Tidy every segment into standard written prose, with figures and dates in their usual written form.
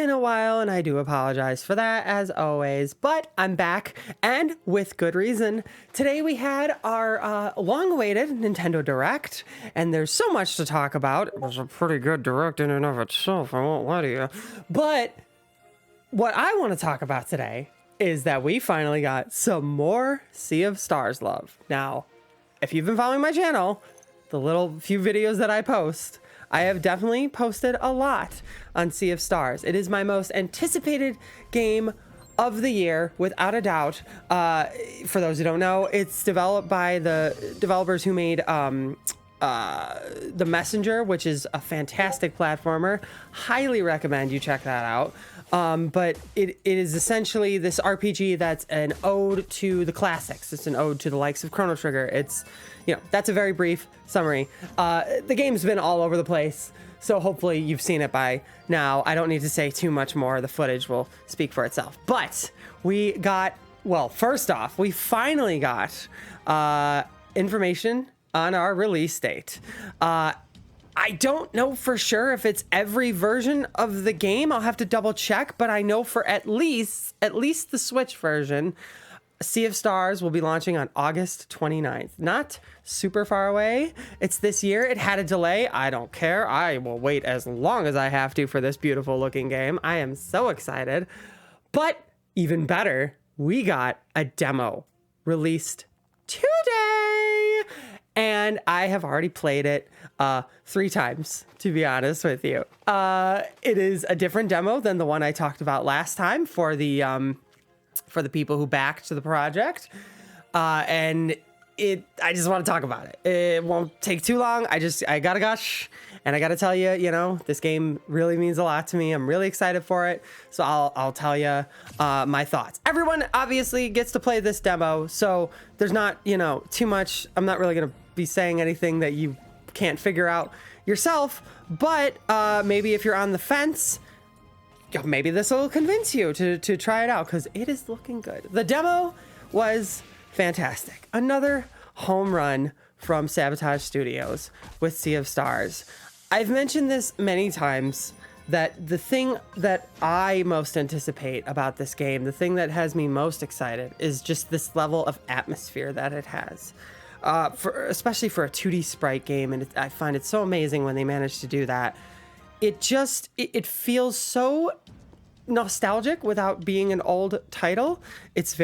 been a while, and I do apologize for that as always, but I'm back, and with good reason. Today we had our long-awaited Nintendo Direct, and there's so much to talk about. It was a pretty good Direct in and of itself, I won't lie to you. But what I want to talk about today is that we finally got some more Sea of Stars love. Now, if you've been following my channel, the little few videos that I post, I have definitely posted a lot on Sea of Stars. It is my most anticipated game of the year, without a doubt. For those who don't know, it's developed by the developers who made The Messenger, which is a fantastic platformer. Highly recommend you check that out. But it is essentially this RPG that's an ode to the classics. It's an ode to the likes of Chrono Trigger. It's, that's a very brief summary. The game's been all over the place, so hopefully you've seen it by now. I don't need to say too much more. The footage will speak for itself. But we got, well, first off, we finally got information on our release date. I don't know for sure if it's every version of the game. I'll have to double check, but I know for at least the Switch version, Sea of Stars will be launching on August 29th. Not super far away. It's this year. It had a delay. I don't care. I will wait as long as I have to for this beautiful looking game. I am so excited. But even better, we got a demo released today. And I have already played it 3 times, to be honest with you. It is a different demo than the one I talked about last time for the people who backed the project. And I just want to talk about it. It won't take too long. I gotta gush. And I gotta tell you, this game really means a lot to me. I'm really excited for it. So I'll tell you my thoughts. Everyone obviously gets to play this demo. So there's not, too much. I'm not really gonna be saying anything that you can't figure out yourself. But maybe if you're on the fence, maybe this will convince you to try it out, because it is looking good. The demo was fantastic. Another home run from Sabotage Studios with Sea of Stars. I've mentioned this many times, that the thing that I most anticipate about this game, the thing that has me most excited, is just this level of atmosphere that it has. Especially for a 2D sprite game, and I find it so amazing when they manage to do that. It feels so nostalgic without being an old title. It's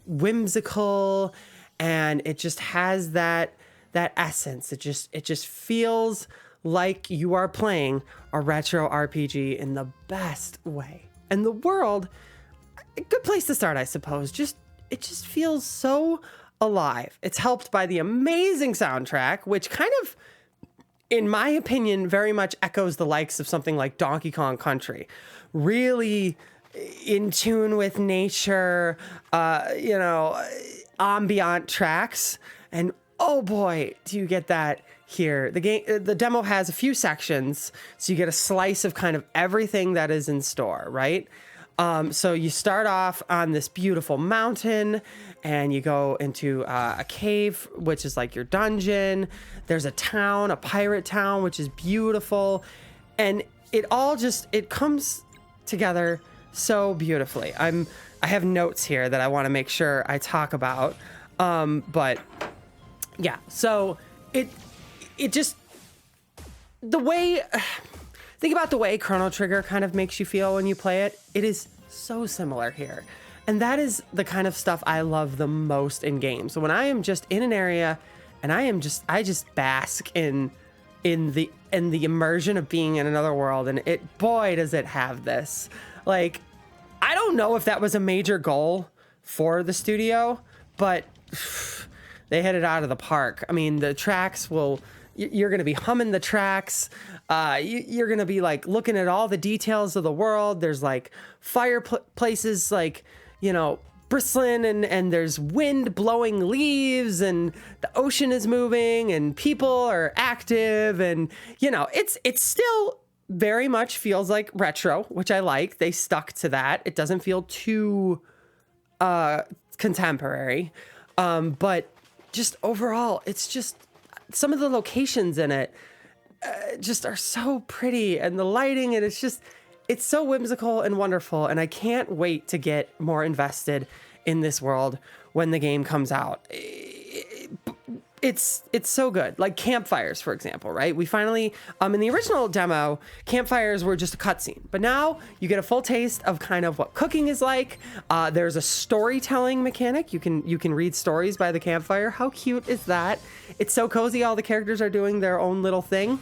whimsical, and it just has that essence. It just feels like you are playing a retro RPG in the best way. And the world, a good place to start, I suppose. It just feels so alive. It's helped by the amazing soundtrack, which kind of, in my opinion, very much echoes the likes of something like Donkey Kong Country. Really in tune with nature, ambient tracks. And oh boy, do you get that here. The demo has a few sections, so you get a slice of kind of everything that is in store, right? So you start off on this beautiful mountain, and you go into a cave, which is like your dungeon. There's a town, a pirate town, which is beautiful. And it comes together so beautifully. I have notes here that I want to make sure I talk about. But yeah, so think about the way Chrono Trigger kind of makes you feel when you play it. It is so similar here. And that is the kind of stuff I love the most in games. So when I am just in an area and I just bask in the immersion of being in another world, and boy, does it have this. Like, I don't know if that was a major goal for the studio, but they hit it out of the park. I mean, the tracks you're going to be humming the tracks. You're going to be like looking at all the details of the world. There's like fireplaces, like, bristling, and there's wind blowing leaves, and the ocean is moving, and people are active, and it's still very much feels like retro, which I like. They stuck to that. It doesn't feel too contemporary, but just overall, it's just some of the locations in it just are so pretty, and the lighting, and it's so whimsical and wonderful, and I can't wait to get more invested in this world when the game comes out. It's so good. Like campfires, for example, right? We finally, in the original demo, campfires were just a cutscene, but now you get a full taste of kind of what cooking is like. There's a storytelling mechanic. You can read stories by the campfire. How cute is that? It's so cozy. All the characters are doing their own little thing.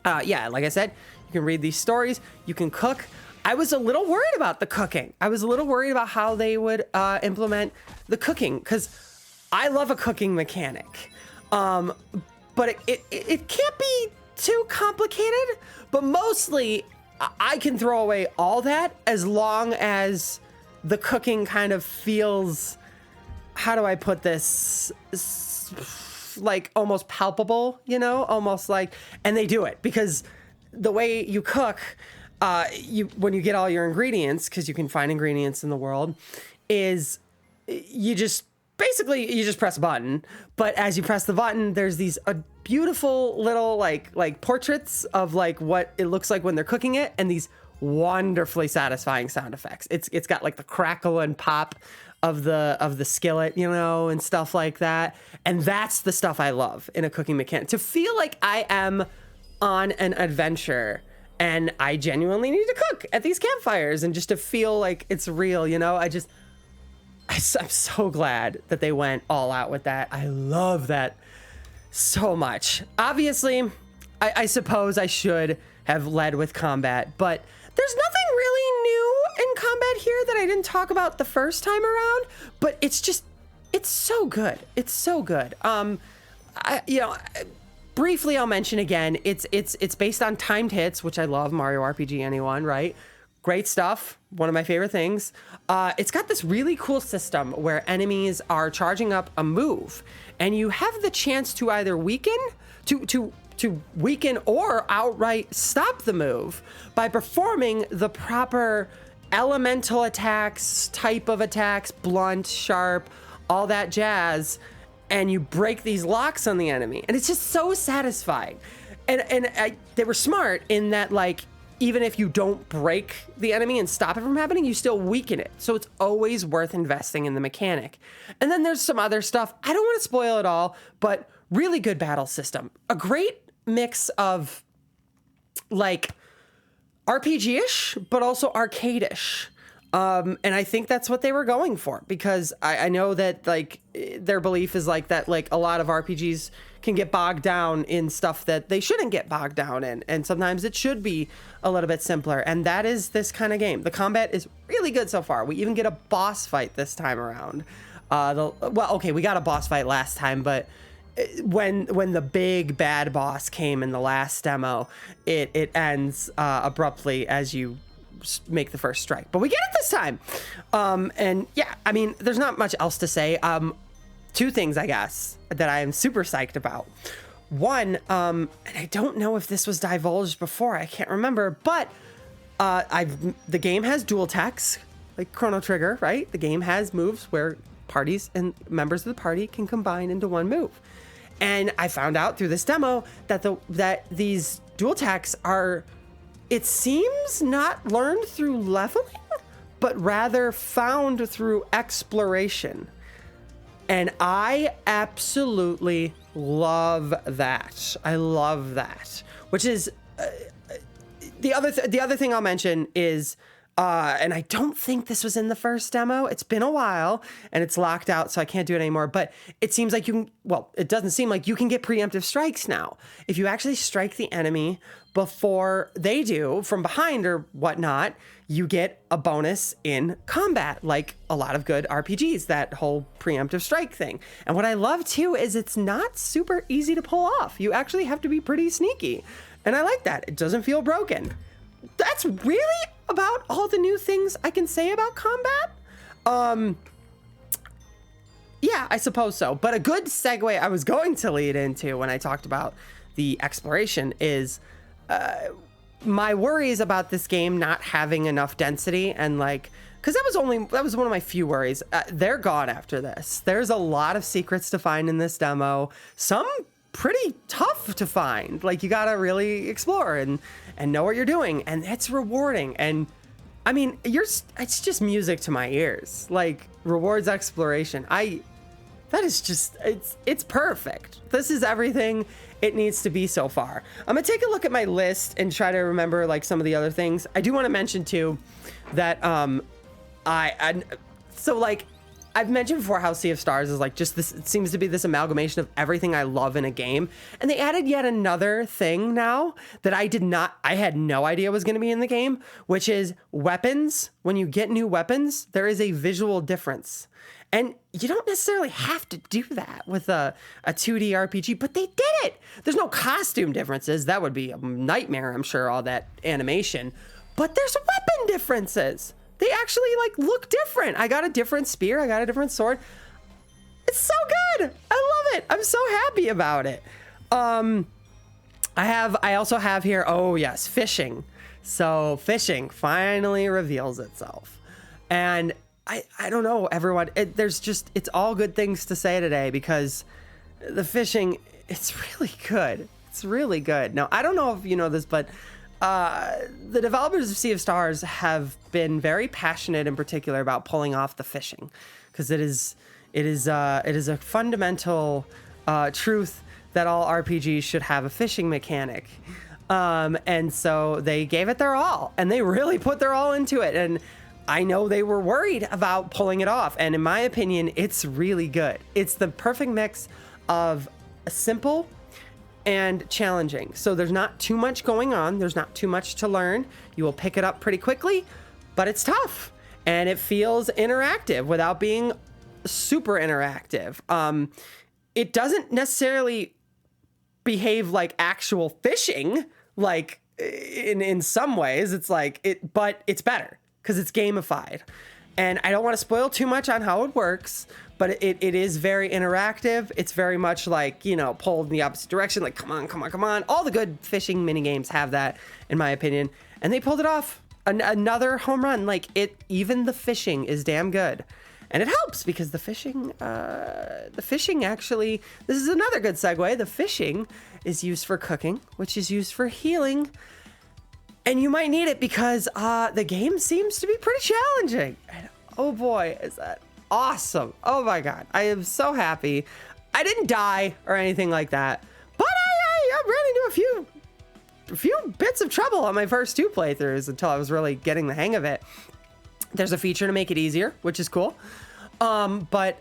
Yeah, like I said, you can read these stories. You can cook. I was a little worried about the cooking. I was a little worried about how they would implement the cooking, because I love a cooking mechanic. But it can't be too complicated, but mostly I can throw away all that as long as the cooking kind of feels, how do I put this, like almost palpable, you know, almost like, and they do it because the way you cook, when you get all your ingredients, because you can find ingredients in the world, is you just press a button, but as you press the button, there's these beautiful little like portraits of like what it looks like when they're cooking it, and these wonderfully satisfying sound effects. It's got like the crackle and pop of the skillet, you know, and stuff like that. And that's the stuff I love in a cooking mechanic. To feel like I am on an adventure and I genuinely need to cook at these campfires, and just to feel like it's real, you know. I'm so glad that they went all out with that. I love that so much. Obviously, I suppose I should have led with combat, but there's nothing really new in combat here that I didn't talk about the first time around, but it's so good. It's so good. Briefly, I'll mention again, it's based on timed hits, which I love. Mario RPG, anyone, right? Great stuff. One of my favorite things. It's got this really cool system where enemies are charging up a move, and you have the chance to either weaken, to weaken or outright stop the move by performing the proper elemental attacks, type of attacks, blunt, sharp, all that jazz, and you break these locks on the enemy, and it's just so satisfying. And they were smart in that, like, even if you don't break the enemy and stop it from happening, you still weaken it. So it's always worth investing in the mechanic. And then there's some other stuff. I don't want to spoil it all, but really good battle system. A great mix of like RPG-ish, but also arcade-ish. And I think that's what they were going for, because I know that like their belief is like that, like a lot of RPGs can get bogged down in stuff that they shouldn't get bogged down in. And sometimes it should be a little bit simpler. And that is this kind of game. The combat is really good so far. We even get a boss fight this time around. We got a boss fight last time, but when the big bad boss came in the last demo, it ends abruptly as you make the first strike, but we get it this time. And yeah, I mean, there's not much else to say. Two things, I guess, that I am super psyched about. One, and I don't know if this was divulged before, I can't remember, but the game has dual attacks, like Chrono Trigger, right? The game has moves where parties and members of the party can combine into one move. And I found out through this demo that these dual attacks are, it seems, not learned through leveling, but rather found through exploration. And I absolutely love that. I love that. Which is the other thing I'll mention is, and I don't think this was in the first demo. It's been a while and it's locked out, so I can't do it anymore. But it seems like it doesn't seem like you can get preemptive strikes now. If you actually strike the enemy before they do from behind or whatnot, you get a bonus in combat, like a lot of good RPGs, that whole preemptive strike thing. And what I love too is it's not super easy to pull off. You actually have to be pretty sneaky. And I like that. It doesn't feel broken. That's really about all the new things I can say about combat. Yeah, I suppose so. But a good segue I was going to lead into when I talked about the exploration is my worries about this game not having enough density, and like, because that was one of my few worries. They're gone after this. There's a lot of secrets to find in this demo. Some pretty tough to find. Like, you gotta really explore and know what you're doing, and it's rewarding. And I mean, it's just music to my ears. Like, rewards exploration. That is just, it's perfect. This is everything it needs to be so far. I'm gonna take a look at my list and try to remember like some of the other things. I do want to mention too that so like I've mentioned before how Sea of Stars is like just this, it seems to be this amalgamation of everything I love in a game. And they added yet another thing now that I had no idea was going to be in the game, which is weapons. When you get new weapons, there is a visual difference. And you don't necessarily have to do that with a 2D RPG, but they did it. There's no costume differences. That would be a nightmare, I'm sure, all that animation. But there's weapon differences. They actually like look different. I got a different spear. I got a different sword. It's so good. I love it. I'm so happy about it. I also have here, oh yes, fishing. So fishing finally reveals itself. And I don't know, everyone, it's all good things to say today because the fishing, it's really good. It's really good. Now, I don't know if you know this, but the developers of Sea of Stars have been very passionate in particular about pulling off the fishing because it is a fundamental truth that all RPGs should have a fishing mechanic. And so they gave it their all and they really put their all into it. And I know they were worried about pulling it off. And in my opinion, it's really good. It's the perfect mix of simple and challenging. So there's not too much going on. There's not too much to learn. You will pick it up pretty quickly, but it's tough and it feels interactive without being super interactive. It doesn't necessarily behave like actual fishing, like in some ways it's like it, but it's better because it's gamified. And I don't want to spoil too much on how it works, but it is very interactive. It's very much like, you know, pulled in the opposite direction. Like, come on, come on, come on. All the good fishing mini games have that, in my opinion. And they pulled it off. Another home run. Like, even the fishing is damn good. And it helps because the fishing actually, this is another good segue. The fishing is used for cooking, which is used for healing. And you might need it because the game seems to be pretty challenging. And oh boy, is that awesome. Oh my God, I am so happy. I didn't die or anything like that, but I ran into a few bits of trouble on my first 2 playthroughs until I was really getting the hang of it. There's a feature to make it easier, which is cool. But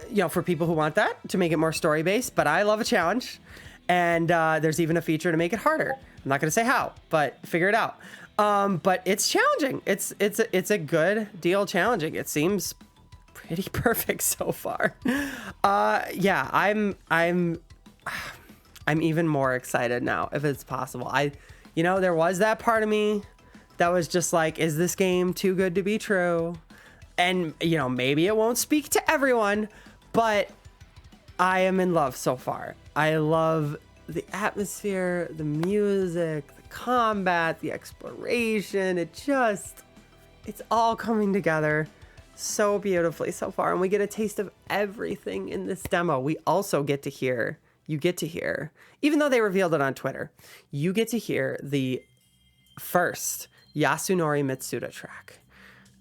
you know, for people who want that, to make it more story-based, but I love a challenge. And there's even a feature to make it harder. I'm not going to say how, but figure it out. But it's challenging. It's a good deal challenging. It seems pretty perfect so far. Yeah, I'm even more excited now if it's possible. You know, there was that part of me that was just like, is this game too good to be true? And, you know, maybe it won't speak to everyone, but I am in love so far. I love the atmosphere, the music, the combat, the exploration. It's all coming together so beautifully so far. And we get a taste of everything in this demo. We also get to hear, even though they revealed it on Twitter, you get to hear the first Yasunori Mitsuda track,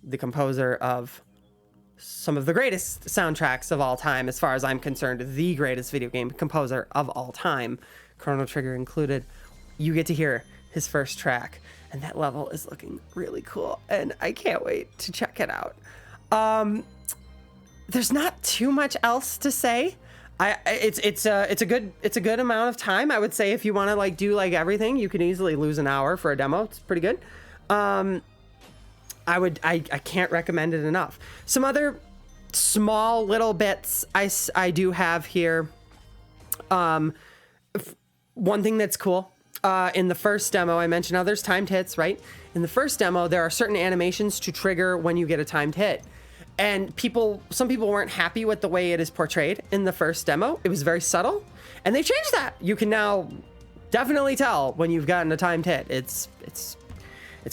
the composer of some of the greatest soundtracks of all time, as far as I'm concerned, the greatest video game composer of all time, Chrono Trigger included. You get to hear his first track, and that level is looking really cool, and I can't wait to check it out. There's not too much else to say. It's a good amount of time. I would say if you want to like do like everything, you can easily lose an hour for a demo. It's pretty good. I can't recommend it enough. Some other small little bits I do have here. One thing that's cool, in the first demo, I mentioned how there's timed hits, right? In the first demo, there are certain animations to trigger when you get a timed hit. And some people weren't happy with the way it is portrayed in the first demo. It was very subtle, and they changed that. You can now definitely tell when you've gotten a timed hit. It's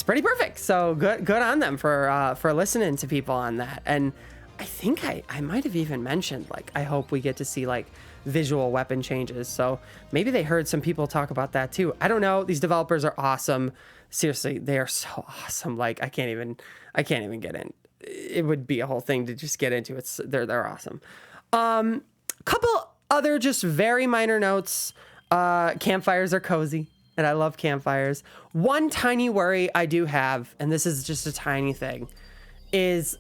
pretty perfect. So good on them for listening to people on that. And I think I might have even mentioned, like, I hope we get to see like visual weapon changes. So maybe they heard some people talk about that too. I don't know. These developers are awesome. Seriously, they are so awesome. Like I can't even get in. It would be a whole thing to just get into. They're awesome. Couple other just very minor notes. Campfires are cozy, and I love campfires. One tiny worry I do have, and this is just a tiny thing, is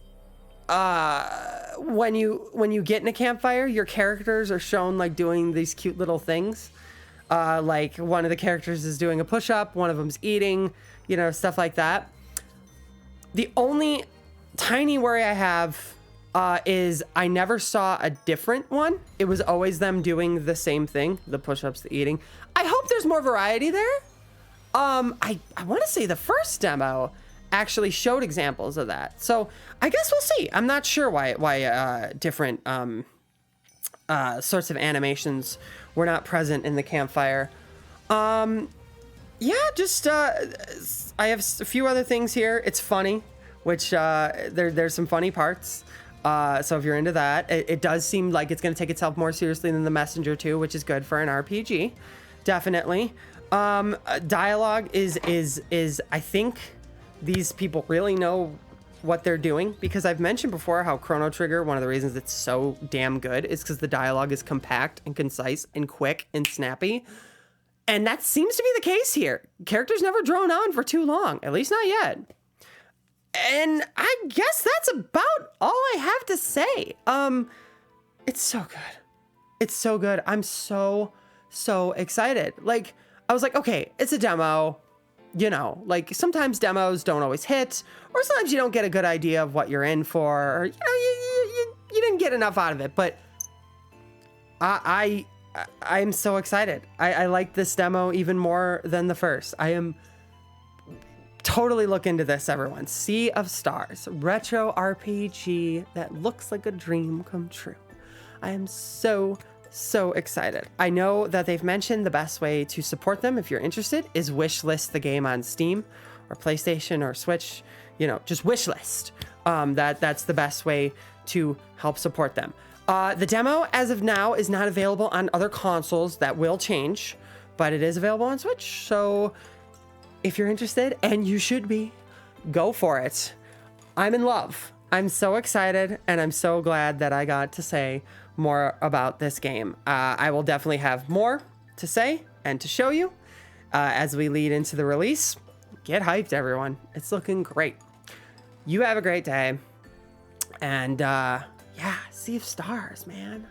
when you get in a campfire, your characters are shown like doing these cute little things. Like one of the characters is doing a push-up, one of them's eating, stuff like that. The only tiny worry I have is I never saw a different one. It was always them doing the same thing, the push-ups, the eating. I hope there's more variety there. I want to say the first demo actually showed examples of that. So I guess we'll see. I'm not sure why different sorts of animations were not present in the campfire. Yeah, just I have a few other things here. It's funny, which there's some funny parts. So if you're into that, it does seem like it's going to take itself more seriously than The Messenger 2, which is good for an RPG. Definitely. Dialogue is I think these people really know what they're doing, because I've mentioned before how Chrono Trigger, one of the reasons it's so damn good is because the dialogue is compact and concise and quick and snappy. And that seems to be the case here. Characters never drone on for too long, at least not yet. And I guess that's about all I have to say. It's so good. It's so good. I'm so excited. Like, I was like, okay, it's a demo. Like sometimes demos don't always hit, or sometimes you don't get a good idea of what you're in for, or you didn't get enough out of it. But I'm so excited. I like this demo even more than the first. I am totally look into this, everyone. Sea of Stars, retro RPG that looks like a dream come true. I am so excited. I know that they've mentioned the best way to support them, if you're interested, is wishlist the game on Steam or PlayStation or Switch. Just wishlist. That's the best way to help support them. The demo, as of now, is not available on other consoles. That will change, but it is available on Switch. So if you're interested, and you should be, go for it. I'm in love. I'm so excited, and I'm so glad that I got to say more about this game. I will definitely have more to say and to show you as we lead into the release. Get hyped, everyone. It's looking great. You have a great day. And yeah, Sea of Stars, man.